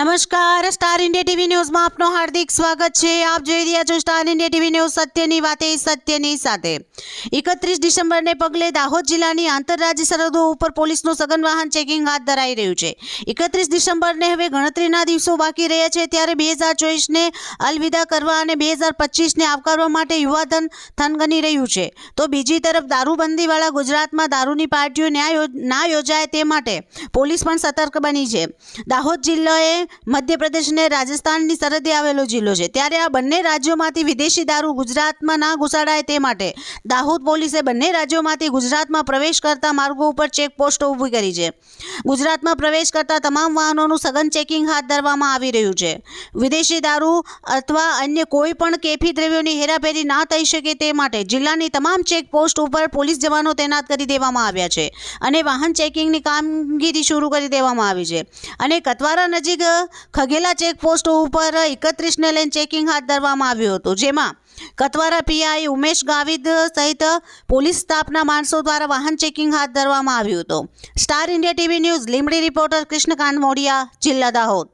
નમસ્કાર, star India TV ન્યૂઝમાં આપનું હાર્દિક સ્વાગત છે। આપ જોઈ રહ્યા છો સ્ટાર ઇન્ડિયા ટીવી ન્યૂઝ, સત્યની વાતે સત્યની સાથે। 31 ડિસેમ્બરને પગલે દાહોદ જિલ્લાની આંતરરાજ્ય સરહદો ઉપર પોલીસનું સઘન વાહન ચેકિંગ હાથ ધરાઈ રહ્યું છે। 31 ડિસેમ્બરને હવે ગણતરીના દિવસો બાકી રહ્યા છે, ત્યારે 2024ને અલવિદા કરવા અને 2025ને આવકારવા માટે યુવાધન થનગની રહ્યું છે। તો બીજી તરફ દારૂબંધીવાળા ગુજરાતમાં દારૂની પાર્ટીઓ ના યોજાય તે માટે પોલીસ પણ સતર્ક બની છે। દાહોદ જિલ્લાએ મધ્યપ્રદેશ અને રાજસ્થાનની સરહદે આવેલો જિલ્લો છે, ત્યારે આ બંને રાજ્યોમાંથી વિદેશી દારૂ ગુજરાતમાં ના ઘુસાડાય તે માટે દાહોદ પોલીસે બંને રાજ્યોમાંથી ગુજરાતમાં પ્રવેશ કરતા માર્ગો ઉપર ચેકપોસ્ટો ઊભી કરી છે। ગુજરાતમાં પ્રવેશ કરતા તમામ વાહનોનું સઘન ચેકિંગ હાથ ધરવામાં આવી રહ્યું છે। વિદેશી દારૂ અથવા અન્ય કોઈ પણ કેફી દ્રવ્યોની હેરાફેરી ના થઈ શકે તે માટે જિલ્લાની તમામ ચેકપોસ્ટ ઉપર પોલીસ જવાનો તૈનાત કરી દેવામાં આવ્યા છે અને વાહન ચેકિંગની કામગીરી શરૂ કરી દેવામાં આવી છે। અને કતવારા નજીક ખગેલા ચેકપોસ્ટો ઉપર 31ને લઈને ચેકિંગ હાથ ધરવામાં આવ્યું હતું, જેમાં કતવારા પીઆઈ ઉમેશ ગાવિત સહિત પોલીસ સ્ટાફના માણસો દ્વારા વાહન ચેકિંગ હાથ ધરવામાં આવ્યું હતું। Star India TV News Limbdi reporter Krishnakant Modiya, જિલ્લા દાહોદ।